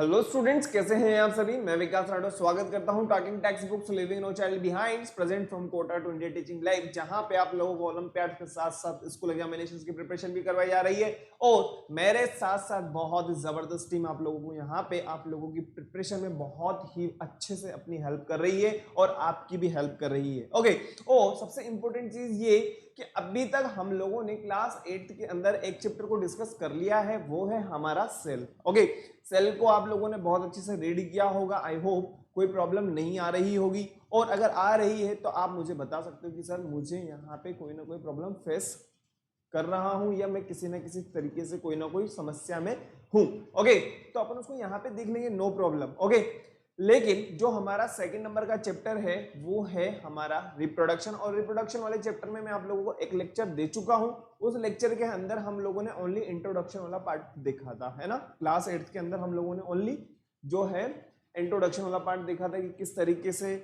Hello students, कैसे हैं आप सभी। मैं विकास राठौर स्वागत करता हूं talking text books living no child behind present from Kota to India teaching live, जहां पे आप लोगों को ओलंपियाड के साथ साथ स्कूल एग्जामिनेशंस की प्रिपरेशन भी करवाई जा रही है और मेरे साथ साथ बहुत जबरदस्त टीम आप लोगों को यहाँ पे आप लोगों की प्रिपरेशन में बहुत ही अच्छे से अपनी हेल्प कर रही है और आपकी भी हेल्प कर रही है। ओके, और सबसे इंपॉर्टेंट चीज ये कि अभी तक हम लोगों ने क्लास 8 के अंदर एक चैप्टर को डिस्कस कर लिया है, वो है हमारा सेल। ओके, सेल को आप लोगों ने बहुत अच्छे से रीड किया होगा। आई होप कोई प्रॉब्लम नहीं आ रही होगी, और अगर आ रही है तो आप मुझे बता सकते हो कि सर मुझे यहाँ पे कोई ना कोई प्रॉब्लम फेस कर रहा हूं या मैं किसी ना किसी तरीके से कोई ना कोई समस्या में हूं। ओके, तो अपन उसको यहाँ पे देख लेंगे, नो प्रॉब्लम। ओके, लेकिन जो हमारा सेकंड नंबर का चैप्टर है वो है हमारा रिप्रोडक्शन, और रिप्रोडक्शन वाले चैप्टर में मैं आप लोगों को एक लेक्चर दे चुका हूं। उस लेक्चर के अंदर हम लोगों ने ओनली इंट्रोडक्शन वाला पार्ट देखा था, है ना। क्लास 8 के अंदर हम लोगों ने ओनली जो है इंट्रोडक्शन वाला पार्ट देखा था कि किस तरीके से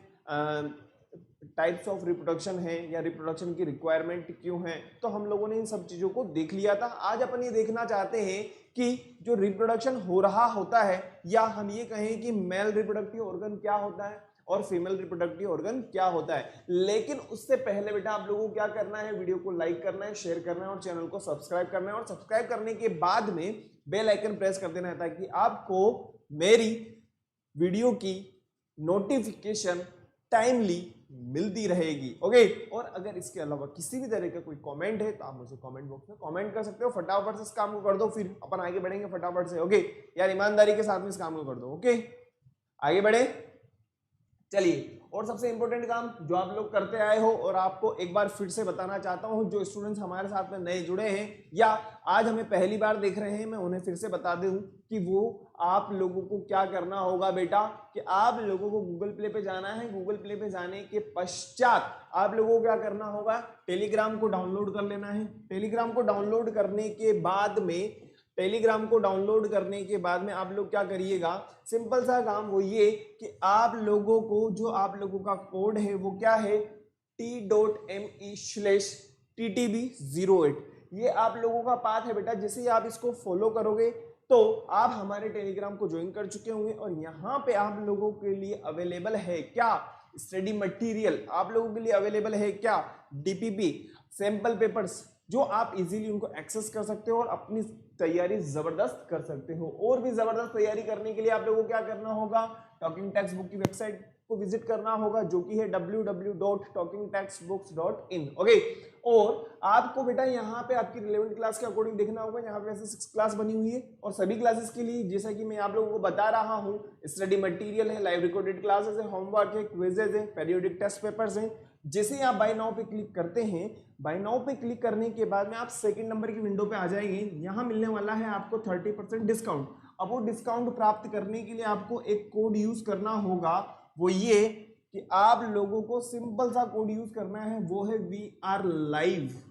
टाइप्स ऑफ रिप्रोडक्शन है या रिप्रोडक्शन की रिक्वायरमेंट क्यों है, तो हम लोगों ने इन सब चीजों को देख लिया था। आज अपन ये देखना चाहते हैं कि जो रिप्रोडक्शन हो रहा होता है, या हम ये कहें कि मेल रिप्रोडक्टिव ऑर्गन क्या होता है और फीमेल रिप्रोडक्टिव ऑर्गन क्या होता है। लेकिन उससे पहले बेटा आप लोगों को क्या करना है, वीडियो को लाइक करना है, शेयर करना है और चैनल को सब्सक्राइब करना है, और सब्सक्राइब करने के बाद में बेल आइकन प्रेस कर देना है ताकि आपको मेरी वीडियो की नोटिफिकेशन टाइमली मिलती रहेगी। ओके, और अगर इसके अलावा किसी भी तरह का कोई कमेंट है तो आप मुझे कमेंट बॉक्स में कमेंट कर सकते हो। फटाफट से इस काम को कर दो, फिर अपन आगे बढ़ेंगे फटाफट से। ओके यार, ईमानदारी के साथ में इस काम को कर दो। ओके, आगे बढ़े, चलिए। और सबसे इंपॉर्टेंट काम जो आप लोग करते आए हो, और आपको एक बार फिर से बताना चाहता हूं, जो स्टूडेंट्स हमारे साथ में नए जुड़े हैं या आज हमें पहली बार देख रहे हैं, मैं उन्हें फिर से बता दूं कि वो आप लोगों को क्या करना होगा बेटा, कि आप लोगों को गूगल प्ले पे जाना है। गूगल प्ले पे जाने के पश्चात आप लोगों को क्या करना होगा, टेलीग्राम को डाउनलोड कर लेना है। टेलीग्राम को डाउनलोड करने के बाद में आप लोग क्या करिएगा, सिंपल सा काम वो ये कि आप लोगों को जो आप लोगों का कोड है वो क्या है, t.me/ttb08। ये आप लोगों का पाथ है बेटा। जैसे ही आप इसको फॉलो करोगे तो आप हमारे टेलीग्राम को ज्वाइन कर चुके होंगे, और यहाँ पे आप लोगों के लिए अवेलेबल है क्या, स्टडी मटेरियल। आप लोगों के लिए अवेलेबल है क्या, डीपीपी सैंपल पेपर्स, जो आप इजीली उनको एक्सेस कर सकते हो और अपनी तैयारी जबरदस्त कर सकते हो। और भी जबरदस्त तैयारी करने के लिए आप लोगों को क्या करना होगा, टॉकिंग टेक्स्ट बुक की वेबसाइट को विजिट करना होगा, जो कि है www.talkingtextbooks.in। ओके, और आपको बेटा यहाँ पे आपकी रिलेवेंट क्लास के अकॉर्डिंग देखना होगा। यहाँ पे ऐसे 6 क्लास बनी हुई है, और सभी क्लासेस के लिए जैसा कि मैं आप लोगों को बता रहा हूँ, स्टडी मटेरियल है, लाइव रिकॉर्डेड क्लासेस है, होमवर्क है, क्विजेज है, पीरियोडिक टेस्ट पेपर्स हैं। जैसे आप बाय नाउ पे क्लिक करते हैं, बाय नाउ पे क्लिक करने के बाद में आप सेकंड नंबर की विंडो पे आ जाएंगे। यहाँ मिलने वाला है आपको 30% डिस्काउंट। अब वो डिस्काउंट प्राप्त करने के लिए आपको एक कोड यूज करना होगा, वो ये कि आप लोगों को सिंपल सा कोड यूज करना है, वो है we are live.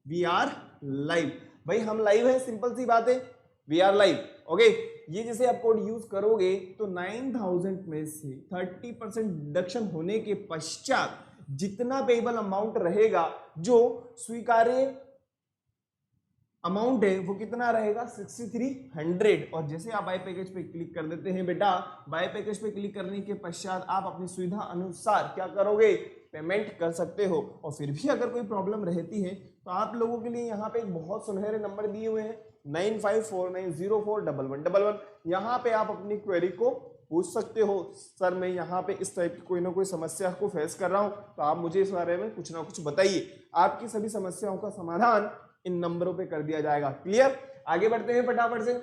We are live, भाई हम लाइव है, सिंपल सी बात है, वी आर लाइव। ओके, ये जैसे आप कोड यूज करोगे तो 9000 में से 30% डिडक्शन होने के पश्चात जितना पेबल अमाउंट रहेगा, जो स्वीकार्य अमाउंट है, वो कितना रहेगा, 6300। और जैसे आप बाय पैकेज पे क्लिक कर देते हैं बेटा, बाय पैकेज पे क्लिक करने के पश्चात आप अपनी सुविधा अनुसार क्या करोगे, पेमेंट कर सकते हो। और फिर भी अगर कोई प्रॉब्लम रहती है तो आप लोगों के लिए यहाँ पे एक बहुत सुनहरे नंबर दिए हुए हैं, 9549041111। यहाँ पे आप अपनी क्वेरी को पूछ सकते हो, सर मैं यहाँ पे इस टाइप की कोई ना कोई समस्या को फेस कर रहा हूँ, तो आप मुझे इस बारे में कुछ ना कुछ बताइए। आपकी सभी समस्याओं का समाधान इन नंबरों पे कर दिया जाएगा। क्लियर, आगे बढ़ते हैं फटाफट से।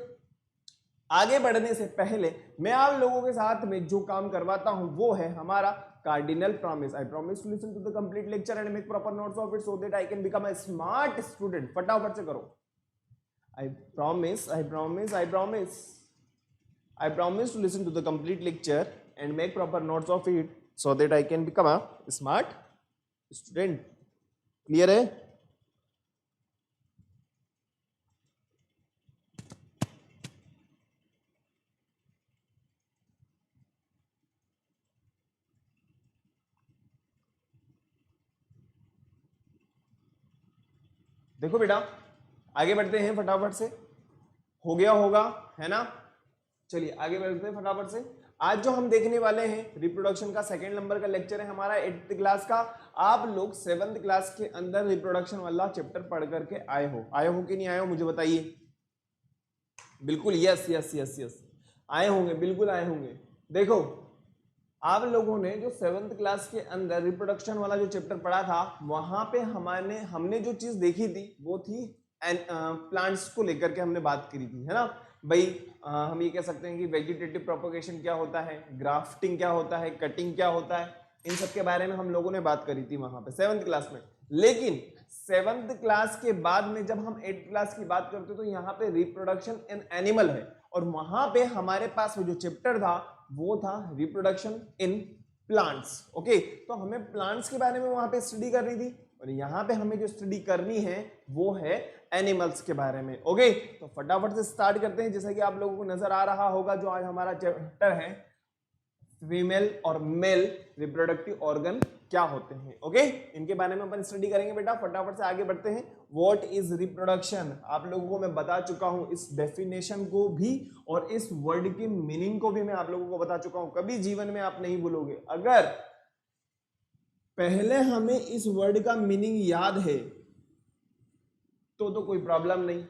आगे बढ़ने से पहले मैं आप लोगों के साथ में जो काम करवाता हूं वो है हमारा cardinal promise. I promise to listen to the complete lecture and make proper notes of it so that I can become a smart student. फटाफट से करो। I promise to listen to the complete lecture and make proper notes of it so that I can become a smart student. Clear है? देखो बेटा, आगे बढ़ते हैं फटाफट से। हो गया होगा, है ना। चलिए आगे बढ़ते हैं फटाफट से। आज जो हम देखने वाले हैं रिप्रोडक्शन का सेकंड नंबर का लेक्चर है हमारा 8th क्लास का। आप लोग 7th क्लास के अंदर रिप्रोडक्शन वाला चैप्टर पढ़ करके आए हो कि नहीं आए हो मुझे बताइए। बिल्कुल यस यस यस यस आए होंगे, बिल्कुल आए होंगे। देखो आप लोगों ने जो 7th क्लास के अंदर रिप्रोडक्शन वाला जो चैप्टर पढ़ा था वहां पे हमने जो चीज देखी थी वो थी प्लांट्स को लेकर के हमने बात करी थी, है ना भाई। हम ये कह सकते हैं कि वेजिटेटिव प्रोपगेशन क्या होता है, ग्राफ्टिंग क्या होता है, कटिंग क्या होता है, इन सब के बारे में हम लोगों ने बात करी थी वहां पे 7th क्लास में। लेकिन 7th क्लास के बाद में जब हम 8th क्लास की बात करते हैं तो यहाँ पे रिप्रोडक्शन इन एनिमल है और वहां पे हमारे पास वो जो चैप्टर था वो था रिप्रोडक्शन इन प्लांट्स। ओके, तो हमें प्लांट्स के बारे में वहां पे स्टडी करनी थी और यहाँ पे हमें जो स्टडी करनी है वो है एनिमल्स के बारे में। ओके, तो फटाफट से स्टार्ट करते हैं। जैसा कि आप लोगों को नजर आ रहा होगा जो आज हमारा चैप्टर है फीमेल और मेल रिप्रोडक्टिव ऑर्गन क्या होते हैं। ओके, इनके बारे में अपन स्टडी करेंगे बेटा। फटाफट से आगे बढ़ते हैं। व्हाट इज रिप्रोडक्शन, आप लोगों को मैं बता चुका हूं इस डेफिनेशन को भी और इस वर्ड के मीनिंग को भी मैं आप लोगों को बता चुका हूं। कभी जीवन में आप नहीं भूलोगे। अगर पहले हमें इस वर्ड का मीनिंग याद है तो कोई प्रॉब्लम नहीं,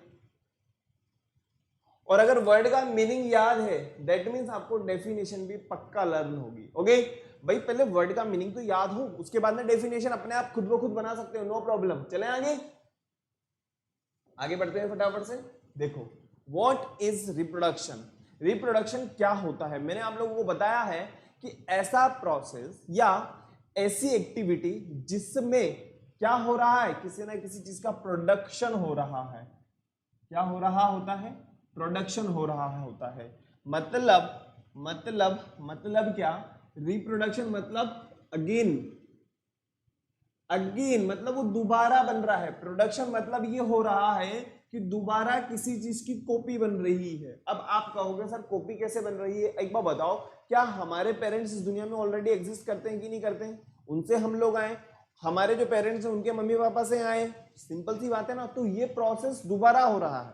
और अगर वर्ड का मीनिंग याद है दैट मीन्स आपको डेफिनेशन भी पक्का लर्न होगी। ओके भाई, पहले वर्ड का मीनिंग तो याद हो, उसके बाद में डेफिनेशन अपने आप खुद ब खुद बना सकते हो, नो प्रॉब्लम। चले आगे बढ़ते हैं फटाफट से। देखो व्हाट इज रिप्रोडक्शन, रिप्रोडक्शन क्या होता है। मैंने आप लोगों को बताया है कि ऐसा प्रोसेस या ऐसी एक्टिविटी जिसमें क्या हो रहा है, किसी ना किसी चीज का प्रोडक्शन हो रहा है। क्या हो रहा होता है, प्रोडक्शन हो रहा होता है। मतलब क्या, रिप्रोडक्शन मतलब अगेन मतलब वो दोबारा बन रहा है। प्रोडक्शन मतलब ये हो रहा है कि दोबारा किसी चीज की कॉपी बन रही है। अब आप कहोगे सर कॉपी कैसे बन रही है, एक बार बताओ, क्या हमारे पेरेंट्स इस दुनिया में ऑलरेडी एग्जिस्ट करते हैं कि नहीं करते हैं? उनसे हम लोग आए, हमारे जो पेरेंट्स हैं उनके मम्मी पापा से आए, सिंपल सी बात है ना। तो ये प्रोसेस दोबारा हो रहा है।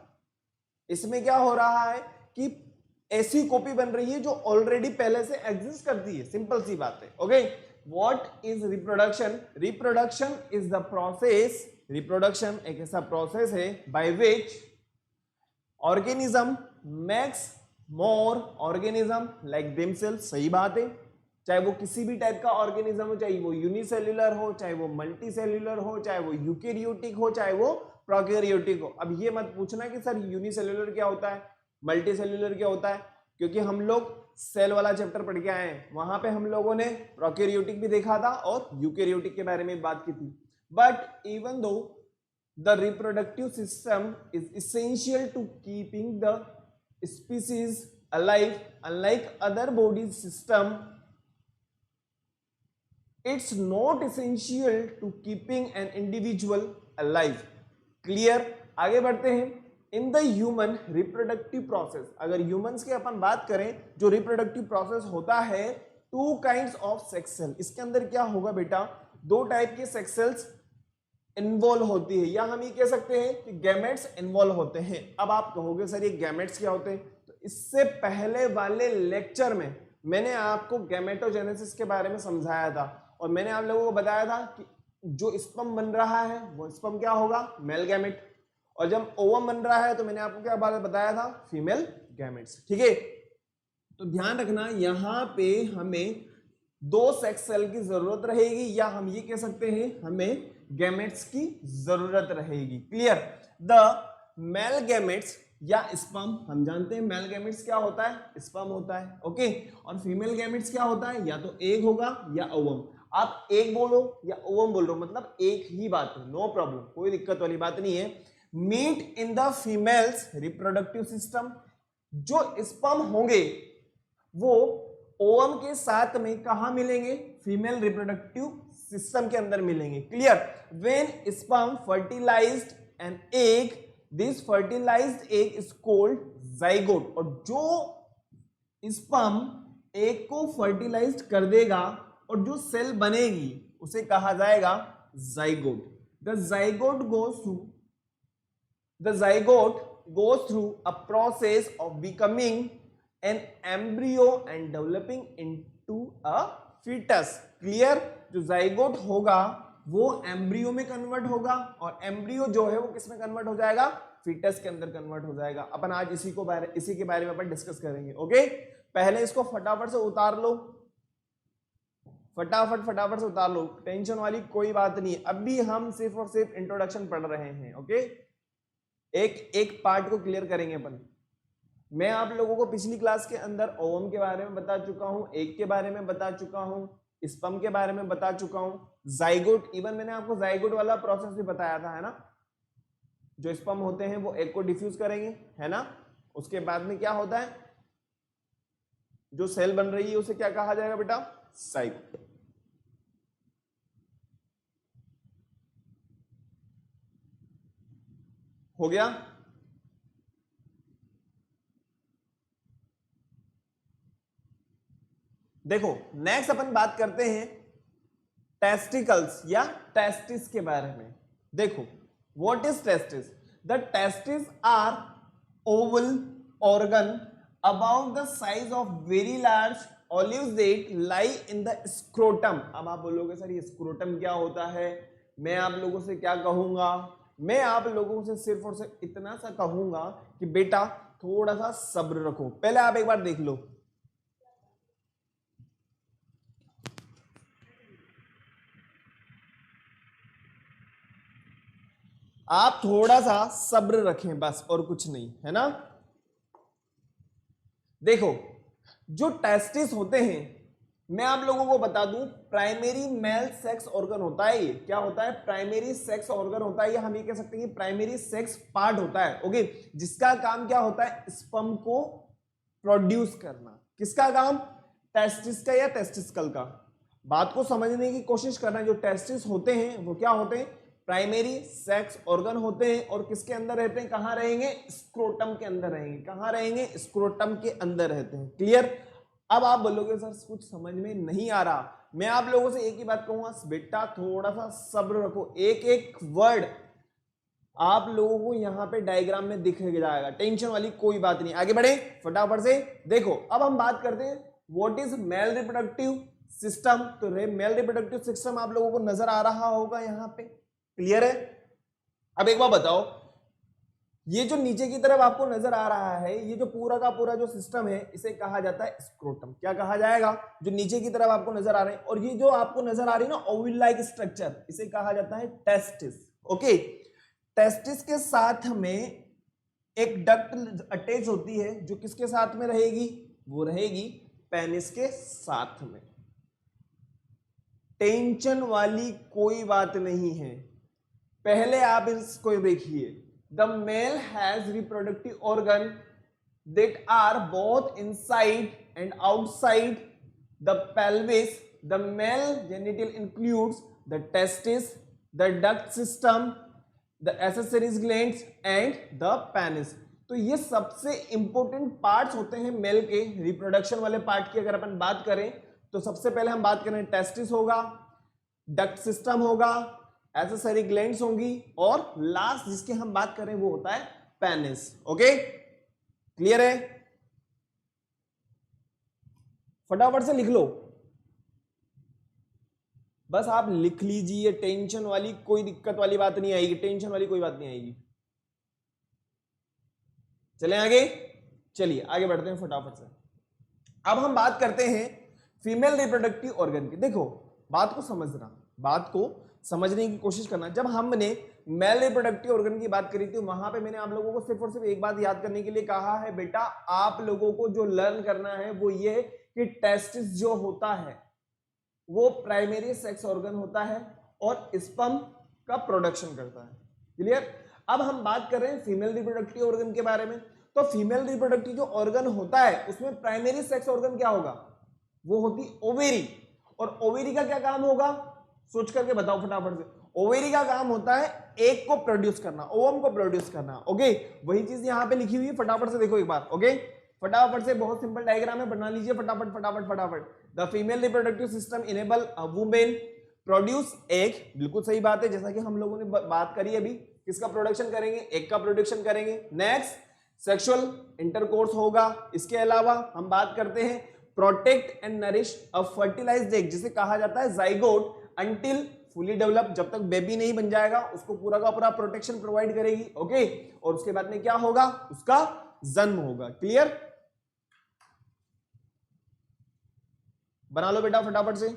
इसमें क्या हो रहा है कि ऐसी कॉपी बन रही है जो ऑलरेडी पहले से एग्जिस्ट करती है, सिंपल सी बात है। Okay, what is reproduction, reproduction is the process, reproduction एक ऐसा प्रोसेस है by which organism makes more organism like themselves. सही बात है, चाहे वो किसी भी टाइप का ऑर्गेनिज्म हो, चाहे वो यूनिसेल्युलर हो, चाहे वो मल्टीसेल्युलर हो, चाहे वो यूकेरियोटिक हो, चाहे वो प्रोकैरियोटिक हो। अब ये मत पूछना कि सर यूनिसेल्युलर क्या होता है, मल्टीसेल्युलर क्या होता है, क्योंकि हम लोग सेल वाला चैप्टर पढ़ के आए हैं, वहां पे हम लोगों ने प्रोकैरियोटिक भी देखा था और यूकेरियोटिक के बारे में बात की थी। But even though the reproductive system is essential to keeping the species alive, unlike other body system it's not essential to keeping an individual alive. क्लियर, आगे बढ़ते हैं। In the human reproductive process, अगर ह्यूमंस की अपन बात करें जो रिप्रोडक्टिव प्रोसेस होता है, two kinds of sex cell. इसके अंदर क्या होगा बेटा, दो टाइप के सेक्स सेल्स इन्वॉल्व होती है, या हम ये कह सकते हैं कि गैमेट्स इन्वॉल्व होते हैं। अब आप कहोगे सर ये गैमेट्स क्या होते हैं, तो इससे पहले वाले लेक्चर में मैंने आपको गैमेटोजेनेसिस के बारे में समझाया था और मैंने आप लोगों को बताया था कि जो स्पर्म बन रहा है वो स्पर्म क्या होगा, मेल गैमेट, और जब ओवम बन रहा है तो मैंने आपको क्या बताया था, फीमेल गैमेट्स। ठीक है, तो ध्यान रखना यहां पे हमें दो सेक्स सेल की जरूरत रहेगी, या हम ये कह सकते हैं हमें गैमेट्स की जरूरत रहेगी। क्लियर, द मेल गैमेट्स या स्पर्म, हम जानते हैं मेल गैमेट्स क्या होता है, स्पर्म होता है। ओके, और फीमेल गैमेट्स क्या होता है, या तो एग होगा या ओवम। आप एग बोलो या ओवम बोल रहे हो, मतलब एक ही बात है, नो प्रॉब्लम, कोई दिक्कत वाली बात नहीं है। Meet in the females reproductive system, जो स्पर्म होंगे वो ओवम के साथ में कहा मिलेंगे, फीमेल रिप्रोडक्टिव सिस्टम के अंदर मिलेंगे। Clear, when sperm fertilized an egg, this fertilized egg is called zygote, और जो स्पर्म एग को फर्टिलाइज कर देगा और जो सेल बनेगी उसे कहा जाएगा zygote. The zygote goes through a process of becoming an embryo and developing into a foetus. Clear? जो जाइगोट होगा वो एम्ब्रियो में कन्वर्ट होगा और एम्ब्रियो जो है वो किस में कन्वर्ट हो जाएगा? फीटस के अंदर कन्वर्ट हो जाएगा। अपन आज इसी के बारे में अपन डिस्कस करेंगे। ओके, पहले इसको फटाफट से उतार लो, फटाफट से उतार लो, टेंशन वाली कोई बात नहीं। अभी हम सिर्फ और सिर्फ इंट्रोडक्शन पढ़ रहे हैं। ओके, एक एक पार्ट को क्लियर करेंगे अपन। मैं आप लोगों को पिछली क्लास के अंदर ओवम के बारे में बता चुका हूं, एग के बारे में बता चुका हूं, स्पर्म के बारे में बता चुका हूं, जाइगोट, इवन मैंने आपको जाइगोट वाला प्रोसेस भी बताया था, है ना? जो स्पर्म होते हैं वो एग को डिफ्यूज करेंगे, है ना? उसके बाद में क्या होता है? जो सेल बन रही है उसे क्या कहा जाएगा बेटा? जाइगोट। हो गया? देखो, नेक्स्ट अपन बात करते हैं टेस्टिकल्स या टेस्टिस के बारे में। देखो, what is testis? The testis are oval organ about the size of very large olive seed lie in the scrotum. अब आप बोलोगे सर ये स्क्रोटम क्या होता है? मैं आप लोगों से क्या कहूंगा? मैं आप लोगों से सिर्फ और सिर्फ इतना सा कहूंगा कि बेटा थोड़ा सा सब्र रखो। पहले आप एक बार देख लो, आप थोड़ा सा सब्र रखें बस, और कुछ नहीं, है ना? देखो, जो टेस्टिस होते हैं, मैं आप लोगों को बता दूं, प्राइमरी मेल सेक्स ऑर्गन होता है। ये क्या होता है? प्राइमरी सेक्स ऑर्गन होता है, या हम ये कह सकते हैं कि प्राइमरी सेक्स पार्ट होता है। ओके, जिसका काम क्या होता है? स्पर्म को प्रोड्यूस करना। किसका काम? टेस्टिस का या टेस्टिकल का। बात को समझने की कोशिश करना। जो टेस्टिस होते हैं वो क्या होते हैं? प्राइमरी सेक्स ऑर्गन होते हैं, और किसके अंदर रहते हैं? कहां रहेंगे? स्क्रोटम के अंदर रहेंगे। कहां रहेंगे? स्क्रोटम के अंदर रहते हैं। क्लियर? अब आप बोलोगे सर कुछ समझ में नहीं आ रहा। मैं आप लोगों से एक ही बात कहूंगा, बेटा थोड़ा सा सब्र रखो। एक एक वर्ड आप लोगों को यहां पे डायग्राम में दिख जाएगा, टेंशन वाली कोई बात नहीं। आगे बढ़े फटाफट से। देखो, अब हम बात करते हैं what is male reproductive system. तो मेल रिप्रोडक्टिव सिस्टम आप लोगों को नजर आ रहा होगा यहां पे। क्लियर है? अब एक बार बताओ, ये जो नीचे की तरफ आपको नजर आ रहा है, ये जो पूरा का पूरा जो सिस्टम है, इसे कहा जाता है स्क्रोटम। क्या कहा जाएगा? जो नीचे की तरफ आपको नजर आ रहे हैं, और ये जो आपको नजर आ रही है ना ओवल लाइक स्ट्रक्चर, इसे कहा जाता है टेस्टिस। ओके, टेस्टिस के साथ में एक डक्ट अटैच होती है, जो किसके साथ में रहेगी? वो रहेगी पेनिस के साथ में। टेंशन वाली कोई बात नहीं है। पहले आप इसको देखिए, the male has reproductive organ that are both inside and outside the pelvis. The male genital includes the testis, the duct system, the accessories glands and the penis. तो ये सबसे इंपॉर्टेंट पार्ट्स होते हैं मेल के reproduction वाले part की। अगर अपन बात करें तो सबसे पहले हम बात करें, टेस्टिस होगा, डक्ट सिस्टम होगा, एक्सेसरी ग्लैंड्स होंगी, और लास्ट जिसकी हम बात करें वो होता है पेनिस। ओके, क्लियर है? फटाफट से लिख लो, बस आप लिख लीजिए। टेंशन वाली कोई दिक्कत वाली बात नहीं आएगी, टेंशन वाली कोई बात नहीं आएगी। चलें आगे, चलिए आगे बढ़ते हैं फटाफट से। अब हम बात करते हैं फीमेल रिप्रोडक्टिव ऑर्गन की। देखो, बात को समझना, बात को समझने की कोशिश करना। जब हमने मेल रिप्रोडक्टिव ऑर्गन की बात करी थी, वहां पे मैंने आप लोगों को सिर्फ और सिर्फ एक बात याद करने के लिए कहा है, बेटा आप लोगों को जो लर्न करना है वो ये कि टेस्टिस जो होता है वो प्राइमरी सेक्स ऑर्गन होता है और स्पर्म का प्रोडक्शन करता है। क्लियर? अब हम बात कर रहे हैं फीमेल रिप्रोडक्टिव ऑर्गन के बारे में। तो फीमेल रिप्रोडक्टिव जो ऑर्गन होता है उसमें प्राइमरी सेक्स ऑर्गन क्या होगा? वो होती ओवेरी। और ओवेरी का क्या काम होगा? सोच करके बताओ फटाफट से। ओवेरी का काम होता है एग को प्रोड्यूस करना, ओवम को प्रोड्यूस करना। ओके, वही चीज यहां पे लिखी हुई है, फटाफट से देखो एक बार। ओके, फटाफट से, बहुत सिंपल डायग्राम है, बना लीजिए फटाफट फटाफट फटाफट। The female reproductive system enable a women produce egg. बिल्कुल सही बात है, जैसा कि हम लोगों ने बात करी अभी, किसका प्रोडक्शन करेंगे? एग का प्रोडक्शन करेंगे। नेक्स्ट, सेक्सुअल इंटरकोर्स होगा। इसके अलावा हम बात करते हैं protect and nourish a fertilized egg, जिसे कहा जाता है जाइगोट, अंटिल फुली डेवलप, जब तक बेबी नहीं बन जाएगा उसको पूरा का पूरा प्रोटेक्शन प्रोवाइड करेगी। ओके, और उसके बाद में क्या होगा, उसका जन्म होगा। क्लियर, बना लो बेटा फटाफट से।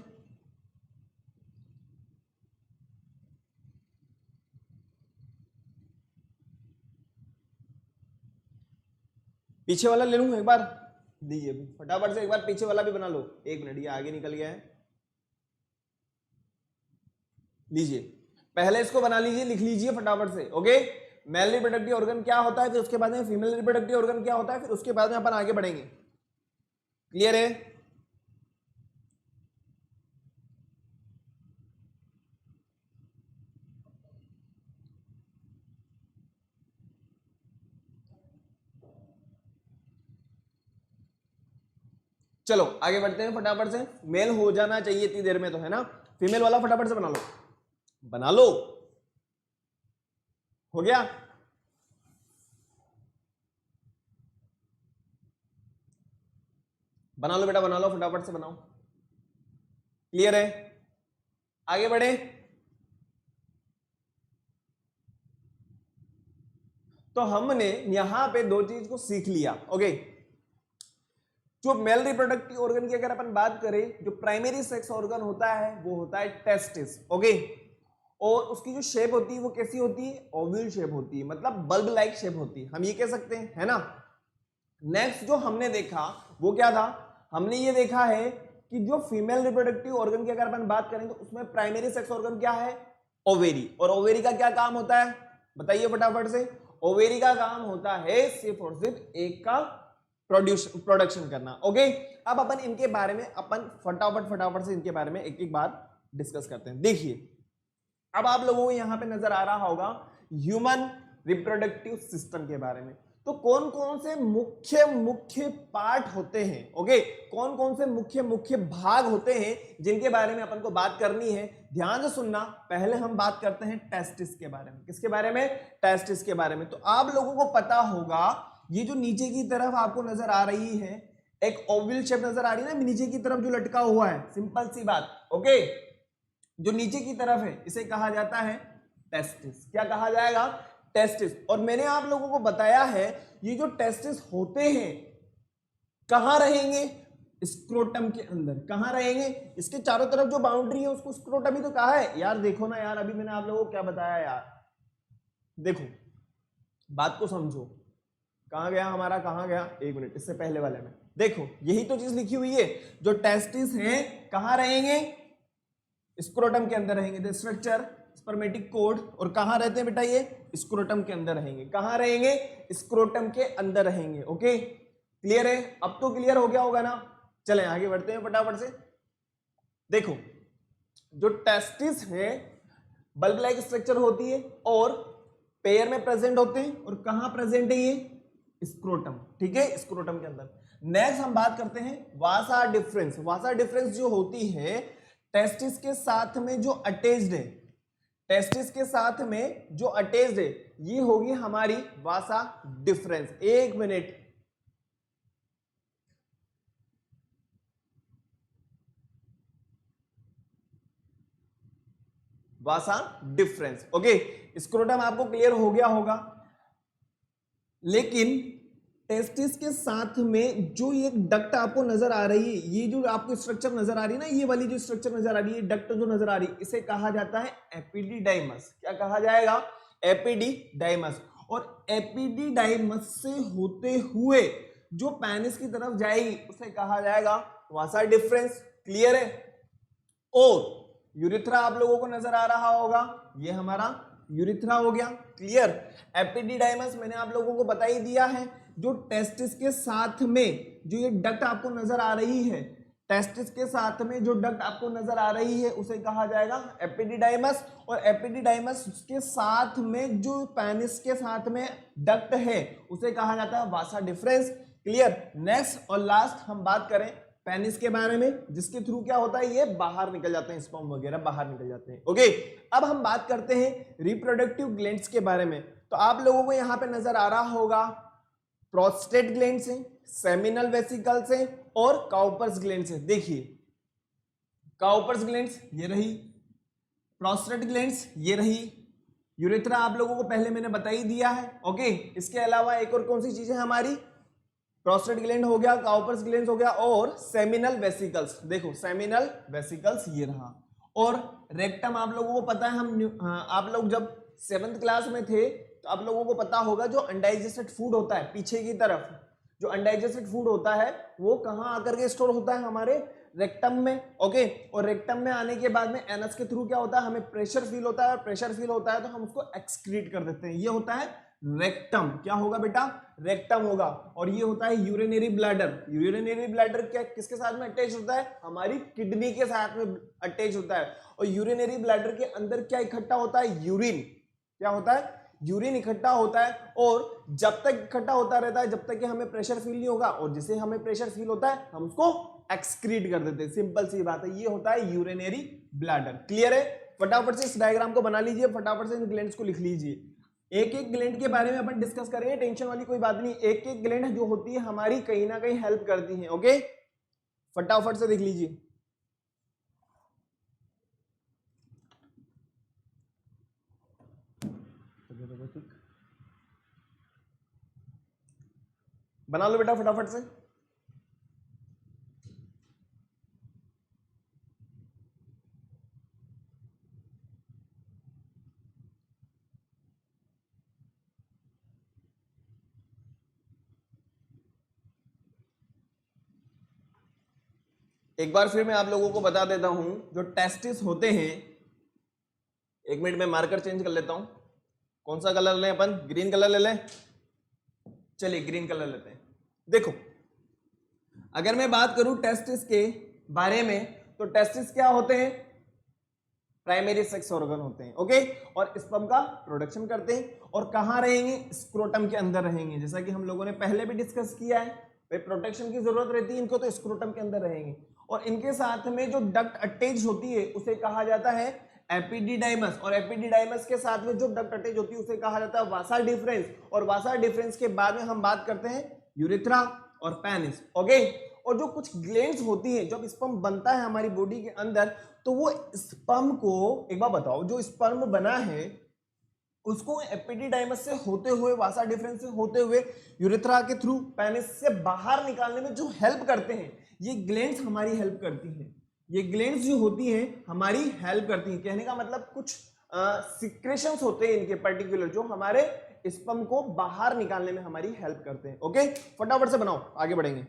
पीछे वाला ले लूं एक बार, दीजिए फटाफट से एक बार पीछे वाला भी बना लो। एक मिनट, ये आगे निकल गया है, लीजिए पहले इसको बना लीजिए, लिख लीजिए फटाफट से। ओके, मेल रिप्रोडक्टिव ऑर्गन क्या होता है, फिर उसके बाद में फीमेल रिप्रोडक्टिव ऑर्गन क्या होता है, फिर उसके बाद में अपन आगे बढ़ेंगे। क्लियर है? चलो आगे बढ़ते हैं फटाफट से। मेल हो जाना चाहिए इतनी देर में तो, है ना। फीमेल वाला फटाफट से बना लो, बना लो, हो गया। बना लो बेटा, बना लो फटाफट से बनाओ। क्लियर है? आगे बढ़े। तो हमने यहां पे दो चीज को सीख लिया। ओके, जो मेल रिप्रोडक्टिव ऑर्गन की अगर अपन बात करें, जो प्राइमरी सेक्स ऑर्गन होता है वो होता है टेस्टिस। ओके, और उसकी जो शेप होती है वो कैसी होती है, ओवल शेप होती है, मतलब बल्ब लाइक शेप होती है, हम ये कह सकते हैं, है ना। नेक्स्ट जो हमने देखा वो क्या था, हमने ये देखा है कि जो फीमेल रिप्रोडक्टिव ऑर्गन की अगर अपन बात करें तो उसमें प्राइमरी सेक्स ऑर्गन क्या है, ओवेरी। और ओवेरी का क्या काम होता है, बताइए फटाफट से। ओवेरी का काम होता है सिर्फ और सिर्फ एक का प्रोडक्शन करना। ओके, अब अपन इनके बारे में अपन फटाफट से इनके बारे में एक एक बात डिस्कस करते हैं। देखिए, अब आप लोगों को यहां पे नजर आ रहा होगा ह्यूमन रिप्रोडक्टिव सिस्टम के बारे में। तो कौन कौन से मुख्य मुख्य पार्ट होते हैं, ओके, कौन कौन से मुख्य मुख्य भाग होते हैं जिनके बारे में अपन को बात करनी है। ध्यान से सुनना, पहले हम बात करते हैं टेस्टिस के बारे में। किसके बारे में, टेस्टिस के बारे में। तो आप लोगों को पता होगा ये जो नीचे की तरफ आपको नजर आ रही है एक ओवल शेप नजर आ रही है ना, नीचे की तरफ जो लटका हुआ है, सिंपल सी बात। ओके, जो नीचे की तरफ है इसे कहा जाता है टेस्टिस। क्या कहा जाएगा, टेस्टिस। और मैंने आप लोगों को बताया है ये जो टेस्टिस होते हैं कहां रहेंगे, स्क्रोटम के अंदर। कहां रहेंगे, इसके चारों तरफ जो बाउंड्री है उसको स्क्रोटम ही तो कहा है यार। देखो ना यार, अभी मैंने आप लोगों को क्या बताया यार, देखो बात को समझो। कहां गया हमारा, कहां गया, एक मिनट, इससे पहले वाले में देखो, यही तो चीज लिखी हुई है। जो टेस्टिस हैं कहां रहेंगे, स्क्रोटम के अंदर रहेंगे। द स्ट्रक्चर स्पर्मेटिक कोड, और कहां रहते हैं बेटा, ये स्क्रोटम के अंदर रहेंगे। कहां रहेंगे, स्क्रोटम के अंदर रहेंगे। ओके, क्लियर है? अब तो क्लियर हो गया होगा ना। चलें आगे बढ़ते हैं फटाफट से। देखो, जो टेस्टिस है बल्ब लाइक स्ट्रक्चर होती है और पेयर में प्रेजेंट होते हैं। और कहां प्रेजेंट है ये, स्क्रोटम। ठीक है, स्क्रोटम के अंदर। नेक्स्ट हम बात करते हैं वासा डिफरेंस। वासा डिफरेंस जो होती है टेस्टिस के साथ में जो अटैच्ड है, टेस्टिस के साथ में जो अटैच्ड है, ये होगी हमारी वासा डिफरेंस। एक मिनट, वासा डिफरेंस। ओके, स्क्रोटम आपको क्लियर हो गया होगा, लेकिन टेस्टिस के साथ में जो एक डक्ट आपको नजर आ रही है, ये जो आपको स्ट्रक्चर नजर आ रही है ना, ये वाली जो स्ट्रक्चर नजर आ रही है, डक्ट जो नजर आ रही है, इसे कहा जाता है एपिडिडाइमस। क्या कहा जाएगा, एपिडिडाइमस। और एपिडिडाइमस से होते हुए जो पेनिस की तरफ जाएगी उसे कहा जाएगा वासा डिफरेंस। क्लियर है? और यूरिथ्रा आप लोगों को नजर आ रहा होगा, ये हमारा यूरिथ्रा हो गया। क्लियर? एपिडिडाइमस मैंने आप लोगों को बता ही दिया है। जो टेस्टिस के साथ में जो ये डक्ट आपको नजर आ रही है, टेस्टिस के साथ में जो डक्ट आपको नजर आ रही है उसे कहा जाएगा एपिडिडाइमस। और एपिडिडाइमस के साथ में जो पेनिस के साथ में डक्ट है उसे कहा जाता है वासा डिफरेंस। क्लियर? नेक्स्ट और लास्ट हम बात करें पेनिस के बारे में, जिसके थ्रू क्या होता है, ये बाहर निकल जाते हैं, स्पर्म वगैरह बाहर निकल जाते हैं। ओके, अब हम बात करते हैं रिप्रोडक्टिव ग्लैंड्स के बारे में। तो आप लोगों को यहां पे नजर आ रहा होगा प्रोस्टेट ग्लैंड से, सेमिनल वेसिकल से और काउपर्स ग्लैंड से। देखिए काउपर्स ग्लैंड्स ये रही, प्रोस्टेट ग्लैंड्स ये रही, यूरेथ्रा आप लोगों को पहले मैंने बता ही दिया है। ओके, इसके अलावा एक और कौन सी चीज है हमारी, प्रोस्टेट ग्लैंड हो गया, काउपर्स ग्लैंड हो गया और सेमिनल वेसिकल्स। देखो सेमिनल वेसिकल्स ये रहा, और रेक्टम आप लोगों को पता है, आप लोग जब 7th क्लास में थे तो आप लोगों को पता होगा जो अनडाइजेस्टेड फूड होता है पीछे की तरफ, जो अनडाइजेस्टेड फूड होता है वो कहाँ आकर के स्टोर होता है, हमारे रेक्टम में। ओके, और रेक्टम में आने के बाद में एनस के थ्रू क्या होता है, हमें प्रेशर फील होता है, और प्रेशर फील होता है तो हम उसको एक्सक्रीट कर देते हैं, ये होता है रेक्टम। क्या होगा बेटा, रेक्टम होगा। और ये होता है यूरिनरी ब्लैडर। यूरिनरी ब्लैडर क्या किसके साथ में अटैच होता है, हमारी किडनी के साथ में अटैच होता है। और यूरिनरी ब्लैडर के अंदर क्या इकट्ठा होता है, यूरिन। क्या होता है, यूरिन इकट्ठा होता है, और जब तक इकट्ठा होता रहता है जब तक कि हमें प्रेशर फील नहीं होगा, और जिसे हमें प्रेशर फील होता है हम उसको एक्सक्रीट कर देते हैं। सिंपल सी बात है, ये होता है यूरिनरी ब्लैडर। क्लियर है, फटाफट से इस डायग्राम को बना लीजिए, फटाफट से इन ग्लैंड्स को लिख लीजिए। एक एक ग्लैंड के बारे में अपन डिस्कस करेंगे, टेंशन वाली कोई बात नहीं। एक एक ग्लैंड जो होती है हमारी कहीं ना कहीं हेल्प करती है। ओके, फटाफट से देख लीजिए। बना लो बेटा फटाफट से। एक बार फिर मैं आप लोगों को बता देता हूं, जो टेस्टिस होते हैं, एक मिनट में मार्कर चेंज कर लेता हूं। कौन सा कलर लें अपन, ग्रीन कलर ले लें, चलिए ग्रीन कलर लेते हैं। देखो अगर मैं बात करूं टेस्टिस के बारे में, तो टेस्टिस क्या होते हैं, प्राइमरी सेक्स ऑर्गन होते हैं। ओके, और स्पर्म का प्रोडक्शन करते हैं, और कहां रहेंगे, स्क्रोटम के अंदर रहेंगे। जैसा कि हम लोगों ने पहले भी डिस्कस किया है, भाई प्रोटेक्शन की जरूरत रहती है इनको, तो स्क्रोटम के अंदर रहेंगे। और इनके साथ में जो डक्ट अटैच होती है उसे कहा जाता है एपिडिडाइमस, और एपिडिडाइमस के साथ में जो डक्ट अटैच होती है उसे कहा जाता है वासा डिफरेंस, और वासा डिफरेंस के बाद में हम बात करते हैं यूरेथ्रा और पेनिस। ओके, और जो कुछ ग्लैंड्स होती है, जब स्पर्म बनता है हमारी बॉडी के अंदर, तो वो स्पर्म को, एक बार बताओ, जो स्पर्म बना है उसको एपिडिडाइमस से होते हुए, वासा डिफरेंस से होते हुए, यूरेथ्रा के थ्रू, पेनिस से बाहर निकालने में जो हेल्प करते हैं, ये ग्लैंड्स हमारी हेल्प करती हैं। ये ग्लैंड्स जो होती हैं हमारी हेल्प करती हैं। कहने का मतलब कुछ सिक्रेशंस होते हैं इनके पर्टिकुलर, जो हमारे स्पर्म को बाहर निकालने में हमारी हेल्प करते हैं। ओके, फटाफट से बनाओ, आगे बढ़ेंगे।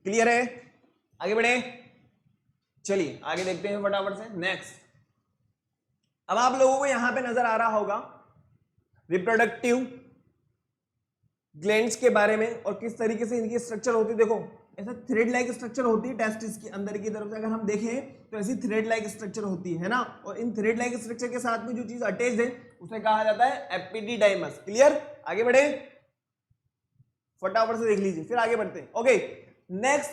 क्लियर है, आगे बढ़े, चलिए आगे देखते हैं फटाफट से। नेक्स्ट, अब आप लोगों को यहां पे नजर आ रहा होगा रिप्रोडक्टिव ग्लैंड्स के बारे में, और किस तरीके से इनकी स्ट्रक्चर होती है। देखो ऐसा थ्रेड लाइक स्ट्रक्चर होती है टेस्टिस की अंदर की तरफ से, अगर हम देखें तो ऐसी थ्रेड लाइक स्ट्रक्चर होती है ना। और इन थ्रेड लाइक स्ट्रक्चर के साथ में जो चीज अटैच्ड है उसे कहा जाता है एपिडिडाइमस। क्लियर, आगे बढ़े, फटाफट से देख लीजिए, फिर आगे बढ़ते हैं। Okay, next,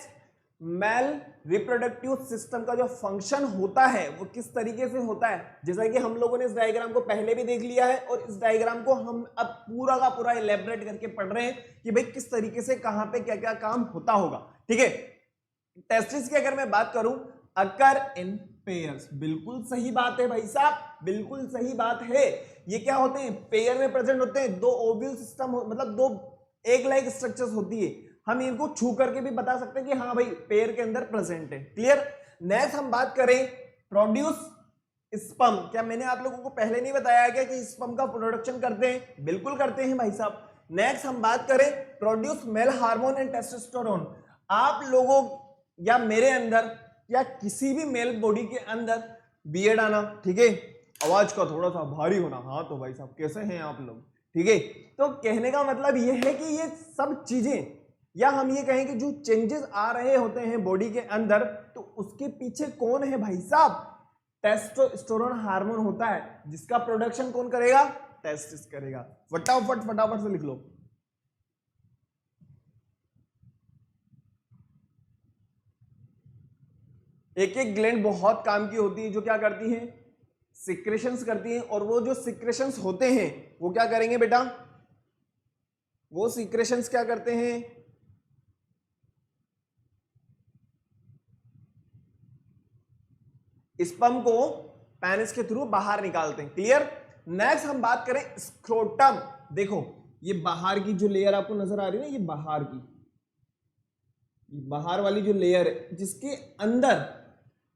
male reproductive system का जो फंक्शन होता है वो किस तरीके से होता है, जैसा कि हम लोगों ने इस डायग्राम को पहले भी देख लिया है, और इस डायग्राम को हम अब पूरा का पूरा इलेबरेट करके पढ़ रहे हैं कि भाई किस तरीके से कहां पे क्या क्या काम होता होगा। ठीक है, टेस्टिस की अगर मैं बात करूं, अकर इन पेयर्स, बिल्कुल सही बात है भाई साहब, बिल्कुल सही बात है। ये क्या होते हैं, पेयर में प्रेजेंट होते हैं। दो ओव्यूल सिस्टम, मतलब दो एग लाइक स्ट्रक्चर्स होती है, हम इनको छू करके भी बता सकते हैं कि हाँ भाई पेयर के अंदर प्रेजेंट है। क्लियर, नेक्स्ट हम बात करें प्रोड्यूस स्पर्म। क्या मैंने आप लोगों को पहले नहीं बताया क्या कि स्पर्म का प्रोडक्शन करते हैं, बिल्कुल करते हैं भाई साहब। नेक्स्ट हम बात करें produce male hormone and testosterone. आप लोगों या मेरे अंदर या किसी भी मेल बॉडी के अंदर बियर्ड आना, ठीक है, आवाज का थोड़ा सा भारी होना, हाँ तो भाई साहब कैसे हैं आप लोग, ठीक है। तो कहने का मतलब ये है कि ये सब चीजें, या हम ये कहें कि जो चेंजेस आ रहे होते हैं बॉडी के अंदर, तो उसके पीछे कौन है भाई साहब? टेस्टोस्टेरोन हार्मोन होता है, जिसका प्रोडक्शन कौन करेगा? टेस्टिस करेगा। फटाफट फटाफट से लिख लो। एक एक ग्लैंड बहुत काम की होती है, जो क्या करती है? सिक्रेशंस करती हैं। और वो जो सिक्रेशंस होते हैं वो क्या करेंगे बेटा? वो सिक्रेशंस क्या करते हैं? स्पर्म को पेनिस के थ्रू बाहर निकालते हैं। क्लियर? नेक्स्ट हम बात करें स्क्रोटम। देखो ये बाहर की जो लेयर आपको नजर आ रही है ना, ये बाहर की, बाहर वाली जो लेयर है,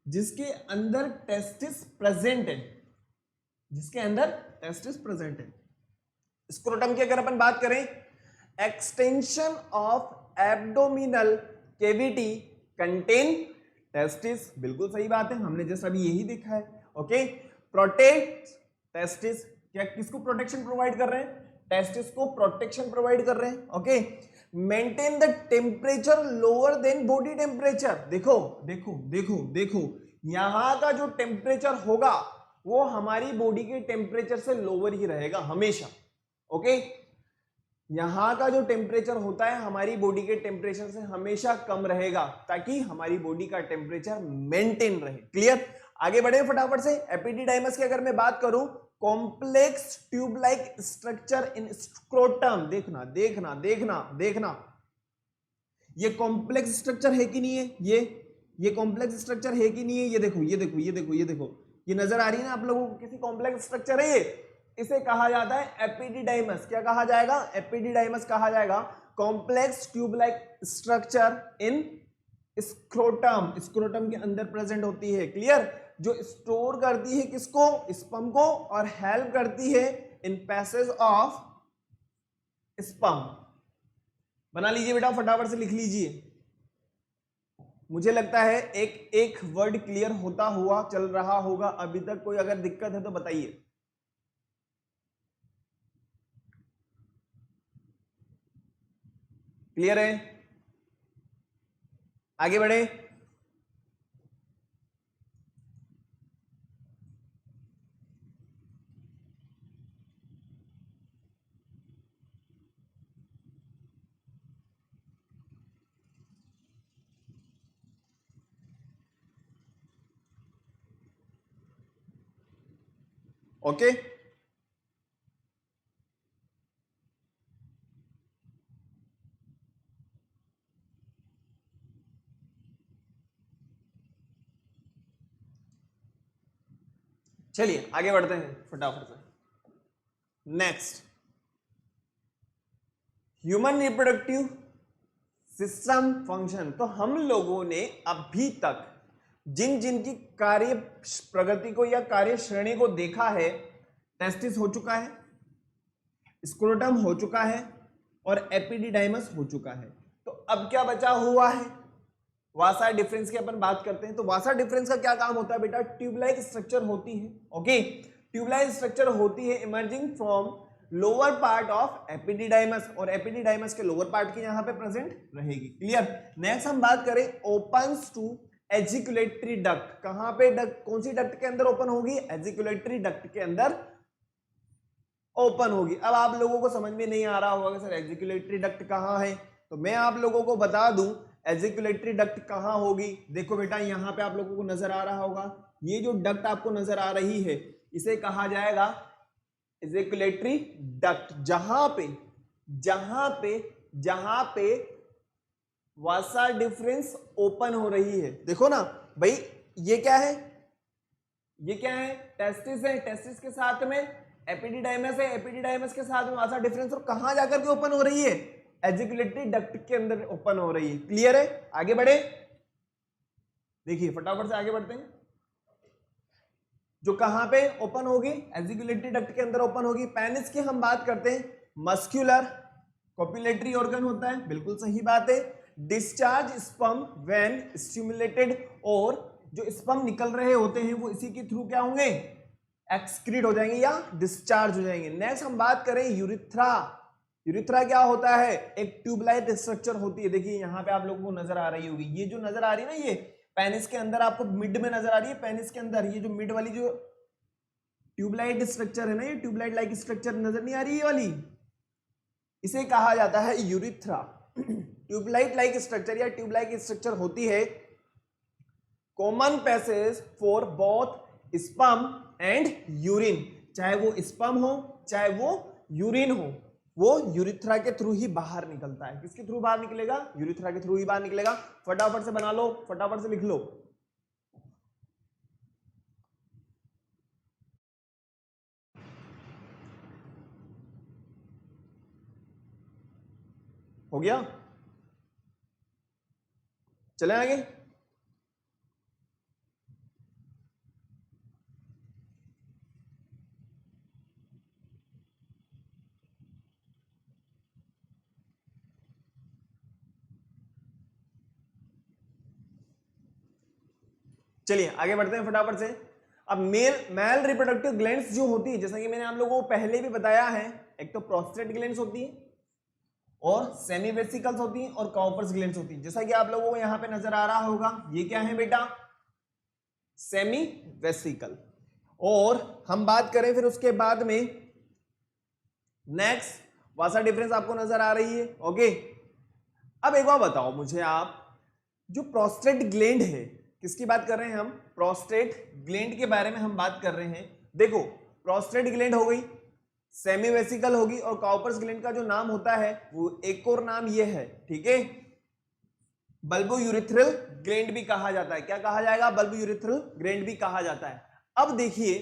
जिसके अंदर टेस्टिस प्रेजेंट है, जिसके अंदर टेस्टिस प्रेजेंट है। स्क्रोटम की अगर अपन बात करें, extension of abdominal cavity contain testis. बिल्कुल सही बात है, हमने जस्ट अभी यही देखा है। Okay, protect testis. क्या किसको प्रोटेक्शन प्रोवाइड कर रहे हैं? टेस्टिस को प्रोटेक्शन प्रोवाइड कर रहे हैं। Okay, maintain the temperature lower than body temperature. देखो देखो देखो देखो, यहां का जो टेम्परेचर होगा वो हमारी बॉडी के टेम्परेचर से लोअर ही रहेगा हमेशा। ओके, यहां का जो टेम्परेचर होता है हमारी बॉडी के टेम्परेचर से हमेशा कम रहेगा, ताकि हमारी बॉडी का टेम्परेचर मेंटेन रहे। क्लियर? आगे बढ़े फटाफट से। एपिडिडाइमस की अगर मैं बात करूं, complex tube like structure in scrotum. देखना देखना देखना देखना, ये कॉम्प्लेक्स स्ट्रक्चर है कि नहीं है? ये कॉम्प्लेक्स स्ट्रक्चर है कि नहीं है? ये देखो ये देखो ये देखो ये देखो, ये नजर आ रही है ना आप लोगों को? किसी कॉम्प्लेक्स स्ट्रक्चर है ये। इसे कहा जाता है एपिडिडाइमस। क्या कहा जाएगा? एपिडिडाइमस कहा जाएगा। Complex tube like structure in scrotum, scrotum के अंदर प्रेजेंट होती है। क्लियर? जो स्टोर करती है किसको? स्पर्म को, और हेल्प करती है इन पैसेज ऑफ स्पर्म। बना लीजिए बेटा, फटाफट से लिख लीजिए। मुझे लगता है एक एक वर्ड क्लियर होता हुआ चल रहा होगा अभी तक। कोई अगर दिक्कत है तो बताइए। क्लियर है? आगे बढ़े। ओके, चलिए आगे बढ़ते हैं फटाफट से। Next, human reproductive system function. तो हम लोगों ने अभी तक जिन जिन की कार्य प्रगति को या कार्य श्रेणी को देखा है, टेस्टिस हो चुका है, स्क्रोटम हो चुका है, और एपिडिडाइमस हो चुका है। तो अब क्या बचा हुआ है? वासा डिफरेंस की अपन बात करते हैं। तो वासा डिफरेंस का क्या काम होता है बेटा? ट्यूबलाइक स्ट्रक्चर होती है। ओके, ट्यूबलाइक स्ट्रक्चर होती है emerging from lower part of epididymis, और एपिडिडाइमस के लोअर पार्ट की यहां पे प्रेजेंट रहेगी। क्लियर? नेक्स्ट हम बात करें ओपन्स टू एजिकुलेटरी डक्ट। कहां पे डक्ट, कौन सी डक्ट के अंदर ओपन होगी? एजिकुलेटरी डक्ट के अंदर ओपन होगी। अब आप लोगों को समझ में नहीं आ रहा होगा कि सर एजिकुलेटरी डक्ट कहां है, तो मैं आप लोगों को बता दूं एजिकुलेटरी डक्ट कहां होगी। देखो बेटा, यहां पे आप लोगों को नजर आ रहा होगा, ये जो डक्ट आपको नजर आ रही है इसे कहा जाएगा एजिकुलेटरी डक्ट। जहां पे वासा डिफरेंस ओपन हो रही है। देखो ना भाई, ये क्या है? ये क्या है? टेस्टिस है। टेस्टिस के साथ में एपिडिडाइमस है। एपिडिडाइमस के साथ में वासा डिफरेंस, और कहां जाकर के ओपन हो रही है? एजिकुलेटरी डक्ट के अंदर ओपन हो रही है। क्लियर है? आगे बढ़े, देखिए फटाफट से आगे बढ़ते हैं। जो कहां पे ओपन होगी? एजिकुलेटरी डक्ट के अंदर ओपन होगी। पेनिस की हम बात करते हैं, मस्कुलर कॉपुलेटरी ऑर्गन होता है। बिल्कुल सही बात है। डिस्चार्ज स्पर्म व्हेन स्टिमुलेटेड, और जो स्पर्म निकल रहे होते हैं वो इसी के थ्रू क्या होंगे? एक्सक्रीट हो जाएंगे या डिस्चार्ज हो जाएंगे। नेक्स्ट हम बात करें यूरिथ्रा। यूरिथ्रा क्या होता है? एक ट्यूबलाइट स्ट्रक्चर होती है। देखिए यहाँ पे आप लोगों को नजर आ रही होगी, ये जो नजर आ रही है ना, ये पेनिस के अंदर आपको मिड में नजर आ रही है, पेनिस के अंदर ये जो मिड वाली जो ट्यूबलाइट स्ट्रक्चर है ना, ये ट्यूबलाइट लाइक स्ट्रक्चर नजर नहीं आ रही है वाली, इसे कहा जाता है यूरिथ्रा। ट्यूबलाइट लाइक स्ट्रक्चर या ट्यूबलाइट स्ट्रक्चर होती है common passage for both sperm and urine. चाहे वो स्पर्म हो चाहे वो यूरिन हो, वो यूरिथ्रा के थ्रू ही बाहर निकलता है। किसके थ्रू बाहर निकलेगा? यूरिथ्रा के थ्रू ही बाहर निकलेगा। फटाफट से बना लो, फटाफट से लिख लो। हो गया? चले आगे। चलिए आगे बढ़ते हैं फटाफट से। अब मेल रिप्रोडक्टिव ग्लैंड्स जो होती है, जैसा कि मैंने आप लोगों को पहले भी बताया है, एक तो प्रोस्टेट ग्लैंड्स होती है और सेमी वेसिकल्स होती हैं और काउपर्स ग्लैंड्स होती हैं। जैसा कि आप लोगों को यहां पे नजर आ रहा होगा, ये क्या है बेटा? Semi vesicle. और हम बात करें फिर उसके बाद में नेक्स्ट वासा डिफरेंस आपको नजर आ रही है। ओके, अब एक बार बताओ मुझे आप, जो प्रोस्टेट ग्लैंड है, किसकी बात कर रहे हैं हम? प्रोस्टेट ग्लैंड के बारे में हम बात कर रहे हैं। देखो, प्रोस्टेट ग्लैंड हो गई, सेमी वेसिकल होगी, और काउपर्स ग्लैंड का जो नाम होता है वो एक और नाम ये है, ठीक है, बल्बो यूरिथ्रल ग्लैंड भी कहा जाता है। क्या कहा जाएगा? बल्बो यूरिथ्रल ग्लैंड भी कहा जाता है। अब देखिए,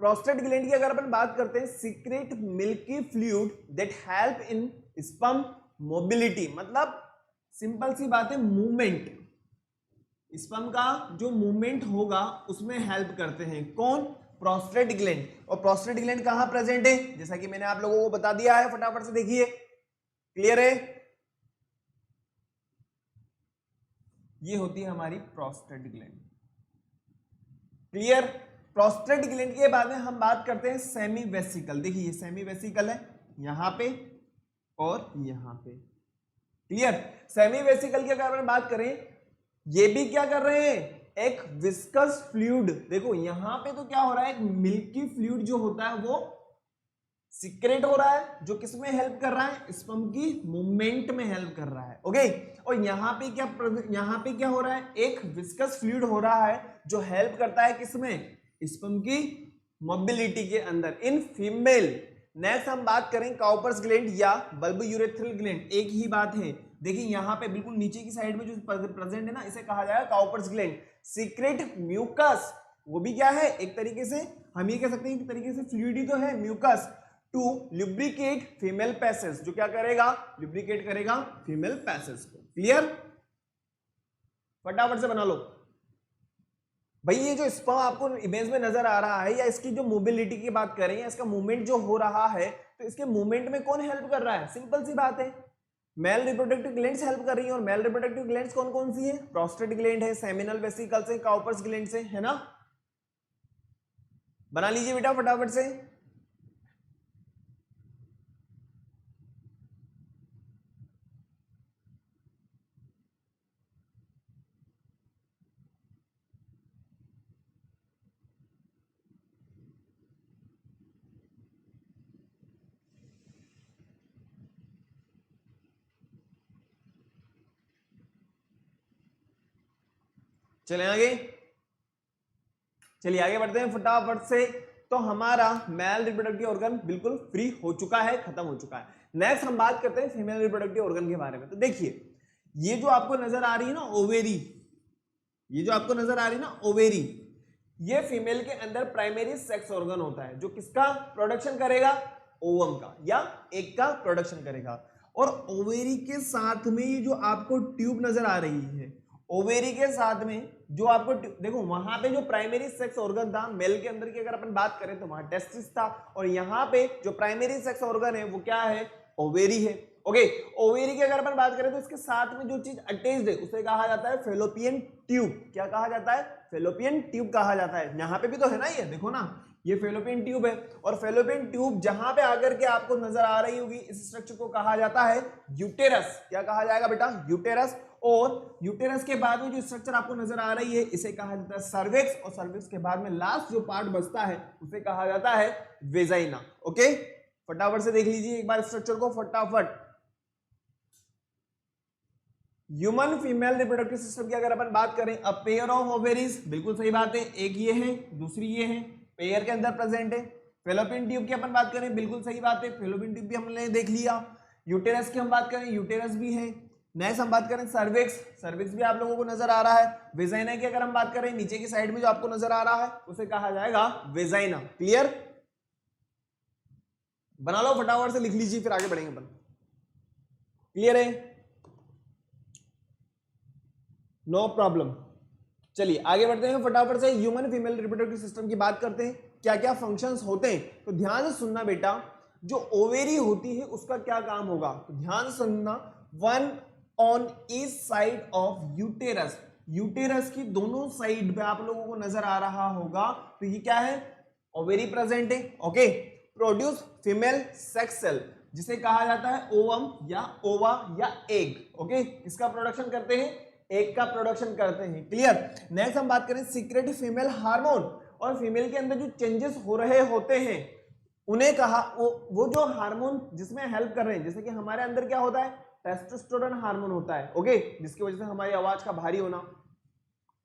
प्रोस्टेट ग्लैंड की अगर अपन बात करते हैं, secret milky fluid that help in sperm mobility, मतलब सिंपल सी बात है, मूवमेंट, स्पर्म का जो मूवमेंट होगा उसमें हेल्प करते हैं। कौन? Prostate gland. और प्रोस्टेट ग्लैंड कहां प्रेजेंट है? जैसा कि मैंने आप लोगों को बता दिया है, फटाफट से देखिए। क्लियर है? ये होती है हमारी prostate gland. Clear? Prostate gland के बाद में हम बात करते हैं सेमी वेसिकल। देखिए, सेमी वेसिकल है यहां पे और यहां पे। क्लियर? सेमी वेसिकल की अगर हम बात करें, ये भी क्या कर रहे हैं? एक विस्कस फ्लूइड। देखो यहां पे तो क्या हो रहा है, एक मिल्की फ्लूइड जो होता है वो सीक्रेट हो रहा है, जो किसमें हेल्प कर रहा है? स्पर्म की मूवमेंट में हेल्प कर रहा है। ओके, और यहां पे क्या हो रहा है? एक विस्कस फ्लूइड हो रहा है जो हेल्प करता है किसमें? स्पर्म की मोबिलिटी के अंदर, इन फीमेल। नेक्स्ट हम बात करें काउपर्स ग्लैंड या बल्बोयूरेथ्रल ग्लैंड, एक ही बात है। देखिए यहां पे बिल्कुल नीचे की साइड में जो प्रेजेंट है ना, इसे कहा जाएगा काउपर्स ग्लैंड। सीक्रेट म्यूकस, वो भी क्या है? एक तरीके से हम ये कह सकते हैं, एक तरीके से फ्लूइड ही तो है, mucus, to lubricate female passage. जो क्या करेगा? लुब्रिकेट करेगा फीमेल पैसेज को। क्लियर? फटाफट से बना लो भाई। ये जो स्पर्म आपको इमेज में नजर आ रहा है, या इसकी जो मोबिलिटी की बात करें, या इसका मूवमेंट जो हो रहा है, तो इसके मूवमेंट में कौन हेल्प कर रहा है? सिंपल सी बात है, मेल रिप्रोडक्टिव ग्लैंड्स हेल्प कर रही है। और मेल रिप्रोडक्टिव ग्लैंड्स कौन कौन सी है? प्रोस्टेट ग्लैंड है, सेमिनल वेसिकल्स है, काउपर्स ग्लैंड्स है ना? बना लीजिए बेटा फटाफट से। चलें आगे, चलिए आगे बढ़ते हैं फटाफट से। तो हमारा मेल रिप्रोडक्टिव ऑर्गन बिल्कुल फ्री हो चुका है, खत्म हो चुका है। नेक्स्ट हम बात करते हैं फीमेल रिप्रोडक्टिव ऑर्गन के बारे में। तो देखिए, ये जो आपको नजर आ रही है ना ओवेरी, ये जो आपको नजर आ रही है ना ओवेरी, ये फीमेल के अंदर प्राइमरी सेक्स ऑर्गन होता है, जो किसका प्रोडक्शन करेगा? ओवम का, या एग का प्रोडक्शन करेगा। और ओवेरी के साथ में ये जो आपको ट्यूब नजर आ रही है, ओवेरी के साथ में जो आपको देखो, वहां पे जो प्राइमरी सेक्स ऑर्गन था मेल के अंदर की अगर अपन बात करें तो वहां टेस्टिस था, और यहाँ पे जो प्राइमरी सेक्स ऑर्गन है वो क्या है? ओवेरी है। ओके, ओवेरी की अगर अपन बात करें तो इसके साथ में जो चीज अटैच्ड है उसे कहा जाता है फेलोपियन ट्यूब। क्या कहा जाता है? फेलोपियन ट्यूब कहा जाता है। यहाँ पे भी तो है ना, ये देखो ना, ये फेलोपियन ट्यूब है, और फेलोपियन ट्यूब जहां पे आकर के आपको नजर आ रही होगी, इस स्ट्रक्चर को कहा जाता है यूटेरस। क्या कहा जाएगा बेटा? यूटेरस। और यूटेरस के बाद में जो स्ट्रक्चर आपको नजर आ रही है इसे कहा जाता है सर्विक्स, और सर्विक्स के बाद में लास्ट जो पार्ट बचता है उसे कहा जाता है वेजाइना। ओके, फटाफट से देख लीजिए एक बार स्ट्रक्चर को, फटाफट। ह्यूमन फीमेल रिप्रोडक्टिव सिस्टम की अगर अपन बात करें, अ पेयर ऑफ ओवेरीज, बिल्कुल सही बात है, एक ये है दूसरी ये है, पेयर के अंदर प्रेजेंट है। फेलोपियन ट्यूब की अपन बात करें, बिल्कुल सही बात है, फेलोपियन ट्यूब भी हमने देख लिया। यूटेरस की हम बात करें, यूटेरस भी है। नेक्स्ट हम बात करें सर्विक्स, सर्विक्स भी आप लोगों को नजर आ रहा है। वेजाइना की अगर हम बात करें, नीचे की साइड में जो आपको नजर आ रहा है उसे कहा जाएगा वेजाइना। क्लियर? बना लो फटाफट से, लिख लीजिए, फिर आगे बढ़ेंगे अपन। क्लियर है? No problem. चलिए आगे बढ़ते हैं फटाफट से। ह्यूमन फीमेल रिप्रोडक्टिव सिस्टम की बात करते हैं, क्या क्या फंक्शंस होते हैं। तो ध्यान से सुनना बेटा, जो ओवेरी होती है उसका क्या काम होगा, तो ध्यान से सुनना। One on each side of uterus, uterus की दोनों साइड पे आप लोगों को नजर आ रहा होगा, तो ये क्या है? ओवेरी प्रेजेंट है। Okay, produce female sex cell, जिसे कहा जाता है ओवम या ओवा या एग। ओके, इसका प्रोडक्शन करते हैं, एग का प्रोडक्शन करते हैं। क्लियर? नेक्स्ट हम बात करें सीक्रेट फीमेल हार्मोन, और फीमेल के अंदर जो चेंजेस हो रहे होते हैं उन्हें कहा, वो जो हार्मोन जिसमें हेल्प कर रहे हैं, जैसे कि हमारे अंदर क्या होता है, टेस्टोस्टेरोन हार्मोन होता है। ओके, जिसकी वजह से हमारी आवाज का भारी होना,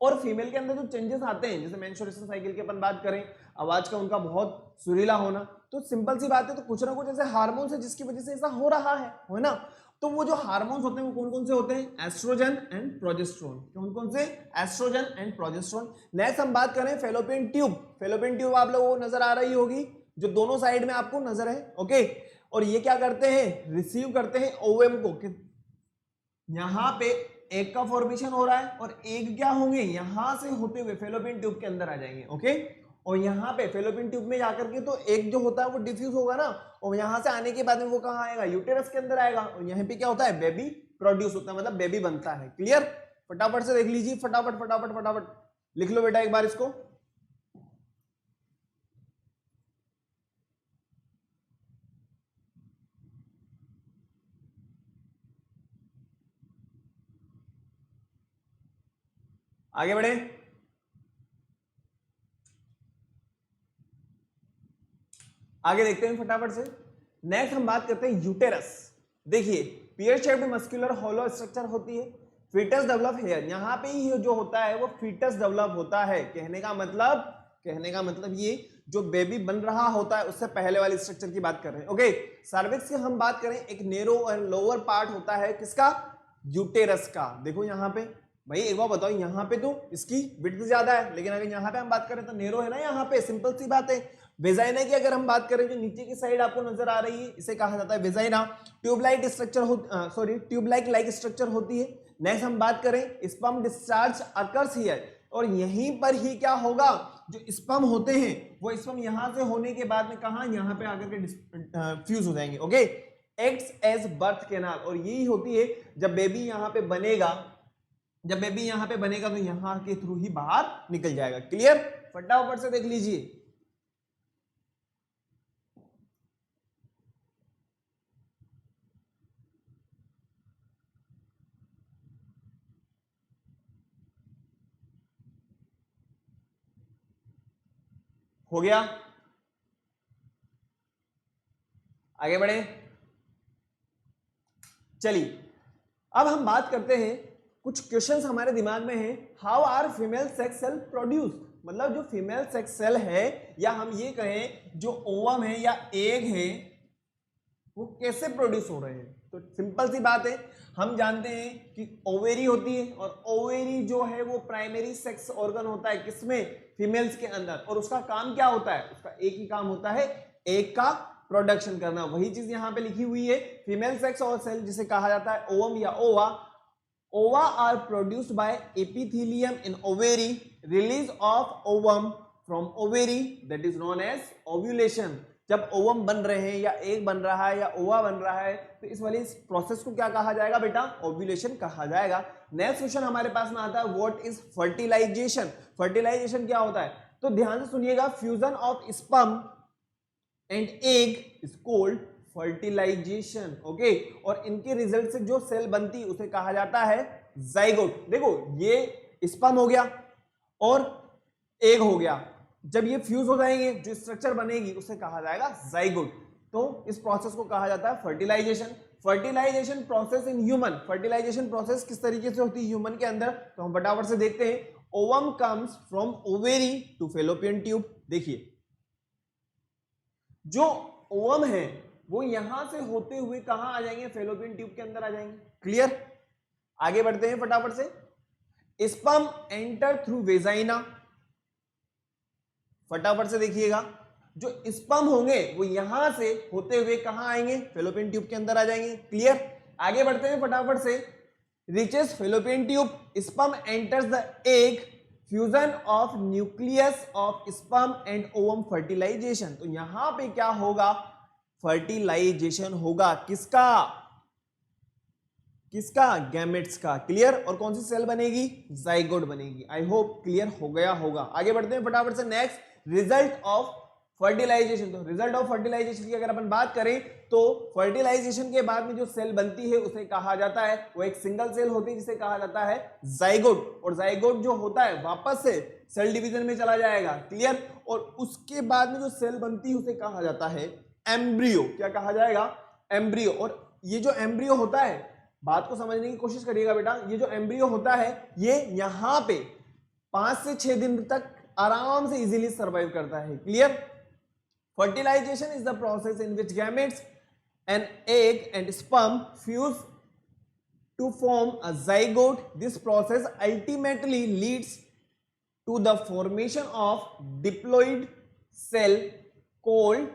और फीमेल के अंदर जो चेंजेस आते हैं, जैसे मेंस्ट्रुएशन साइकिल की अपन बात करें, आवाज का उनका बहुत सुरीला होना, तो सिंपल सी बात है, तो कुछ ना कुछ ऐसे हार्मोन्स है जिसकी वजह से ऐसा हो रहा है ना। तो वो जो हार्मोन्स होते हैं वो कौन कौन से होते हैं? Oestrogen and progesterone. कौन कौन से? Oestrogen and progesterone. नेक्स्ट हम बात करें फेलोपियन ट्यूब, फेलोपियन ट्यूब आप लोगों को नजर आ रही होगी, जो दोनों साइड में आपको नजर है। ओके, और ये क्या करते हैं? रिसीव करते हैं ओवम को। यहां पे एग का फॉर्मेशन हो रहा है, और एग क्या होंगे, यहां से होते हुए फेलोपियन ट्यूब के अंदर आ जाएंगे। ओके, और यहाँ पे फेलोपियन ट्यूब में जाकर के तो एग जो होता है वो डिफ्यूज होगा ना, और यहाँ से आने के बाद में वो कहाँ आएगा? यूटेरस के अंदर आएगा, और यहाँ पे क्या होता है? बेबी प्रोड्यूस होता है, मतलब बेबी बनता है। क्लियर? फटाफट से देख लीजिए, फटाफट फटाफट फटाफट लिख लो बेटा एक बार इसको। आगे बढ़े, आगे देखते हैं फटाफट से। नेक्स्ट हम बात करते हैं यूटेरस। देखिए, pear shaped muscular hollow structure होती है, फीटस डेवलप हेयर, यहाँ पे ही जो होता है वो फीटस डेवलप होता है। कहने का मतलब ये जो बेबी बन रहा होता है उससे पहले वाली स्ट्रक्चर की बात कर रहे हैं। ओके, सर्विक्स की हम बात करें, एक नेरो और लोअर पार्ट होता है किसका? यूटेरस का। देखो यहाँ पे भाई, एक बार बताओ, यहाँ पे तो इसकी विड्थ ज्यादा है, लेकिन अगर यहाँ पे हम बात करें तो नेरो है ना यहाँ पे, सिंपल सी बात है। वेजाइना की अगर हम बात करें, जो नीचे की साइड आपको नजर आ रही है इसे कहा जाता है vagina. Tubelight structure tubelike structure होती है। नेक्स्ट हम बात करें, स्पर्म डिस्चार्ज अकर्स हियर, और यहीं पर ही क्या होगा, जो स्पर्म होते हैं वो स्पर्म यहां से होने के बाद में कहा, यहाँ पे आकर के फ्यूज हो जाएंगे। Okay, acts as birth canal, और यही होती है जब बेबी यहाँ पे बनेगा, तो यहाँ के थ्रू ही बाहर निकल जाएगा। क्लियर? फटाफट से देख लीजिए। हो गया? आगे बढ़े, चलिए अब हम बात करते हैं, कुछ क्वेश्चंस हमारे दिमाग में हैं। How are female sex cell produce, मतलब जो फीमेल सेक्स सेल है, या हम ये कहें जो ओवम है या एग है, वो कैसे प्रोड्यूस हो रहे हैं। तो सिंपल सी बात है, हम जानते हैं कि ओवेरी होती है, और ओवेरी जो है वो प्राइमरी सेक्स ऑर्गन होता है, किसमें? फीमेल्स के अंदर। और उसका काम क्या होता है? उसका एक ही काम होता है, एग का प्रोडक्शन करना। वही चीज यहां पे लिखी हुई है, फीमेल सेक्स और सेल जिसे कहा जाता है ओवम या ova. Ova are produced by epithelium in ovary, release of ovum from ovary, that is known as ovulation. जब ओवम बन रहे हैं, या एग बन रहा है, या ओवा बन रहा है, तो इस वाली प्रोसेस को क्या कहा जाएगा बेटा? ओव्यूलेशन कहा जाएगा। नेक्स्ट क्वेश्चन हमारे पास में आता है, व्हाट इज फर्टिलाइजेशन। फर्टिलाइजेशन क्या होता है? तो ध्यान से सुनिएगा, fusion of sperm and egg is called fertilization. Okay, और इनके रिजल्ट से जो सेल बनती है उसे कहा जाता है जाइगोट। देखो ये स्पर्म हो गया और एग हो गया, जब ये फ्यूज हो जाएंगे जो स्ट्रक्चर बनेगी उसे कहा जाएगा जाइगोट। तो इस प्रोसेस को कहा जाता है fertilization. Fertilization process in human, fertilization process किस तरीके से होती है ह्यूमन के अंदर, तो हम फटाफट से देखते हैं। Ovum comes from ovary to fallopian tube. देखिए जो ओवम है वो यहां से होते हुए कहां आ जाएंगे, फेलोपियन ट्यूब के अंदर आ जाएंगे। क्लियर, आगे बढ़ते हैं फटाफट से। स्पर्म एंटर थ्रू वेजाइना, फटाफट से देखिएगा, जो स्पर्म होंगे वो यहां से होते हुए कहां आएंगे, फेलोपियन ट्यूब के अंदर आ जाएंगे। क्लियर, आगे बढ़ते हैं फटाफट से। Reaches fallopian tube, sperm enters the egg, fusion of nucleus of sperm and ovum, fertilization. तो यहां पे क्या होगा, फर्टिलाइजेशन होगा, किसका किसका, गैमेट्स का। क्लियर, और कौन सी सेल बनेगी, जाइगोट बनेगी। आई होप क्लियर हो गया होगा। आगे बढ़ते हैं फटाफट से। Next, result of fertilization. तो रिजल्ट ऑफ फर्टिलाइजेशन की अगर अपन बात करें तो फर्टिलाइजेशन के बाद में जो सेल बनती है उसे कहा जाता है, वो एक सिंगल सेल होती है जिसे कहा जाता है जाइगोट। और जाइगोट जो होता है वापस से सेल डिवीजन में चला जाएगा। क्लियर, और उसके बाद में जो सेल बनती है उसे कहा जाता है एम्ब्रियो। क्या कहा जाएगा, एम्ब्रियो। और ये जो एम्ब्रियो होता है, बात को समझने की कोशिश करिएगा बेटा, ये जो एम्ब्रियो होता है ये यहां पे 5 से 6 दिन तक आराम से इजीली सर्वाइव करता है। Clear, fertilization is the process in which gametes an egg and sperm fuse to form a zygote. This process ultimately leads to the formation of diploid cell called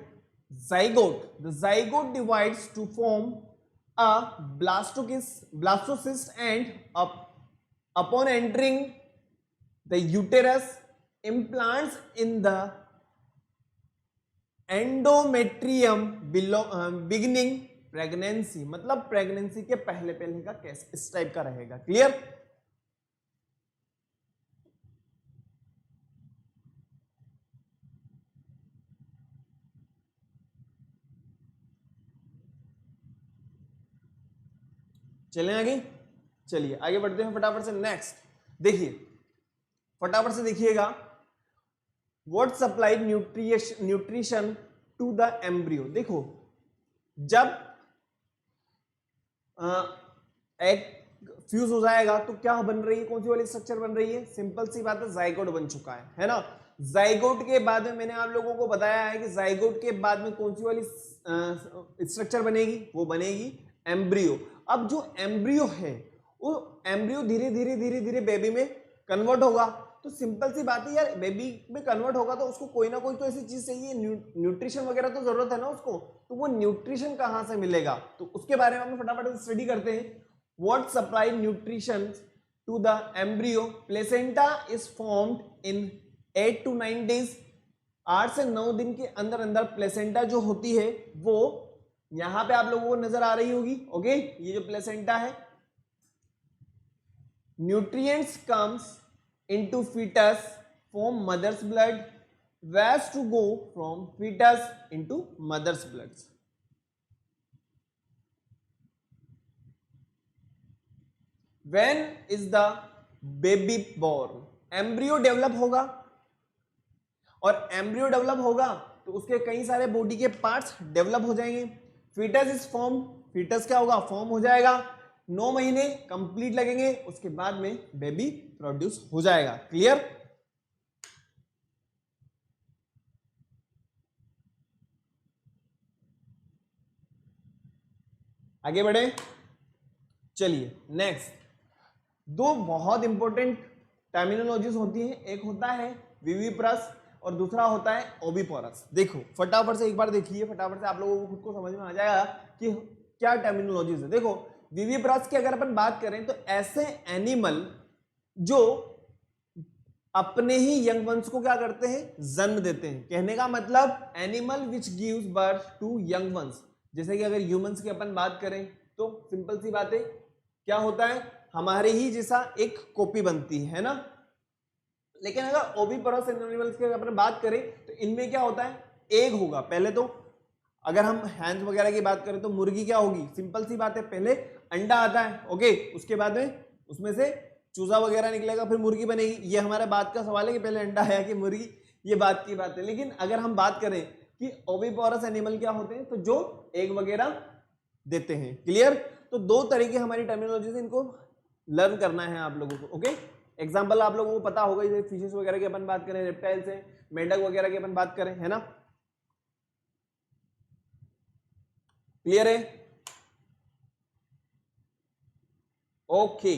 zygote. The zygote divides to form a blastocyst and upon entering the uterus implants in the endometrium beginning pregnancy। मतलब pregnancy के पहले पहले का कैसे इस type का रहेगा। Clear, चलें आगे, चलिए आगे बढ़ते हैं फटाफट से। नेक्स्ट देखिए, फटाफट से देखिएगा, what supplied nutrition to the embryo. देखो जब एग फ्यूज हो जाएगा तो क्या बन रही है, कौन सी वाली स्ट्रक्चर बन रही है, सिंपल सी बात है, जाइगोट बन चुका है ना। जाइगोट के बाद में मैंने आप लोगों को बताया है कि जाइगोट के बाद में कौन सी वाली स्ट्रक्चर बनेगी, वो बनेगी एम्ब्रियो। अब जो एम्ब्रियो है वो एम्ब्रियो धीरे धीरे धीरे धीरे बेबी में कन्वर्ट होगा। तो सिंपल सी बात है यार, बेबी में कन्वर्ट होगा तो उसको कोई ना कोई तो ऐसी चीज चाहिए, न्यूट्रिशन वगैरह तो जरूरत है ना उसको। तो वो न्यूट्रिशन कहां से मिलेगा, तो उसके बारे में हम फटाफट स्टडी करते हैं। What supply nutrition to the embryo, placenta is formed in 8 to 9 days। 8 से 9 दिन के अंदर अंदर प्लेसेंटा जो होती है वो यहां पे आप लोगों को नजर आ रही होगी। ओके, ये जो प्लेसेंटा है, nutrients comes into foetus from mother's blood, waste to go from foetus into mother's blood. When is the baby born, embryo develop होगा, और एम्ब्रियो डेवलप होगा तो उसके कई सारे बॉडी के पार्ट्स डेवलप हो जाएंगे। फीटस इज फॉर्म, फीटस क्या होगा, फॉर्म हो जाएगा। 9 महीने कंप्लीट लगेंगे, उसके बाद में बेबी प्रोड्यूस हो जाएगा। क्लियर, आगे बढ़े, चलिए नेक्स्ट। दो बहुत इंपॉर्टेंट टर्मिनोलॉजीज होती है, एक होता है विविप्रस और दूसरा होता है ओविपोरस। देखो फटाफट से एक बार देखिए, फटाफट से आप लोगों को खुद को समझ में आ जाएगा कि क्या टर्मिनोलॉजीज है। देखो विविप्रस की अगर अपन बात करें तो ऐसे एनिमल जो अपने ही यंग वंस को क्या करते हैं, जन्म देते हैं। कहने का मतलब animal which gives birth to young ones. जैसे कि अगर ह्यूमंस की अपन बात करें तो सिंपल सी बात है, क्या होता है, हमारे ही जैसा एक कॉपी बनती है ना, लेकिन अगर ओविपोरस एनिमल्स की अपन बात करें तो इनमें क्या होता है, एग होगा पहले। तो अगर हम हैंस वगैरह की बात करें तो मुर्गी क्या होगी, सिंपल सी बात है, पहले अंडा आता है, ओके, उसके बाद में उसमें से चूजा वगैरह निकलेगा, फिर मुर्गी बनेगी। ये हमारे बात का सवाल है कि पहले अंडा है कि मुर्गी, ये बात की बात है। लेकिन अगर हम बात करें कि ओविपोरस एनिमल क्या होते हैं, तो जो एग वगैरह देते हैं। क्लियर? तो दो तरीके हमारी टर्मिनोलॉजी से इनको लर्न करना है आप लोगों को, ओके। एग्जाम्पल आप लोगों को पता होगा, जैसे फिशेस वगैरह की अपन बात करें, रेप्टाइल्स हैं, मेंढक वगैरह की अपन बात करें, है ना। क्लियर है? ओके,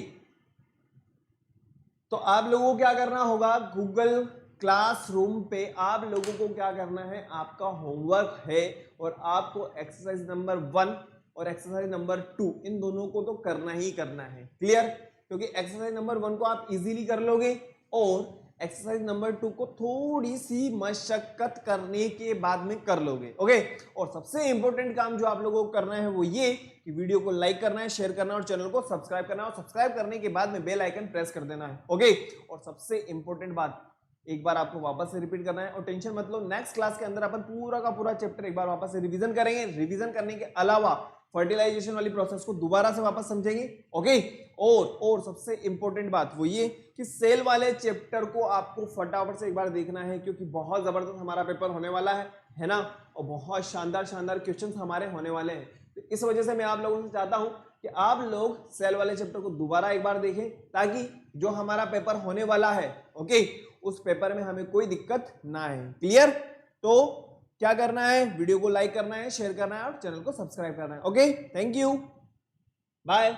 तो आप लोगों को क्या करना होगा, गूगल क्लासरूम पे आप लोगों को क्या करना है, आपका होमवर्क है, और आपको एक्सरसाइज नंबर 1 और एक्सरसाइज नंबर 2 इन दोनों को तो करना ही करना है। क्लियर? क्योंकि एक्सरसाइज नंबर 1 को आप इजीली कर लोगे, और एक्सरसाइज नंबर 2 को थोड़ी सी मशक्कत करने के बाद में कर लोगे, ओके। और सबसे इंपॉर्टेंट काम जो आप लोगों को करना है वो ये कि वीडियो को लाइक करना है, शेयर करना है, और चैनल को सब्सक्राइब करना है, और सब्सक्राइब करने के बाद में बेल आइकन प्रेस कर देना है, ओके। और सबसे इंपॉर्टेंट बात, एक बार आपको वापस से रिपीट करना है, और टेंशन मत लो, नेक्स्ट क्लास के अंदर अपन पूरा का पूरा चैप्टर एक बार वापस से रिवीजन करेंगे। रिवीजन करने के अलावा फर्टिलाइजेशन वाली प्रोसेस को दोबारा से वापस समझेंगे, ओके। और सबसे इंपॉर्टेंट बात वो ये कि सेल वाले चैप्टर को आपको फटाफट से एक बार देखना है, क्योंकि बहुत जबरदस्त हमारा पेपर होने वाला है ना, और बहुत शानदार शानदार क्वेश्चंस हमारे होने वाले हैं। तो इस वजह से मैं आप लोगों से चाहता हूं कि आप लोग सेल वाले चैप्टर को दोबारा एक बार देखें, ताकि जो हमारा पेपर होने वाला है, ओके, उस पेपर में हमें कोई दिक्कत ना आए। क्लियर? तो क्या करना है, वीडियो को लाइक करना है, शेयर करना है, और चैनल को सब्सक्राइब करना है, ओके। Thank you, bye.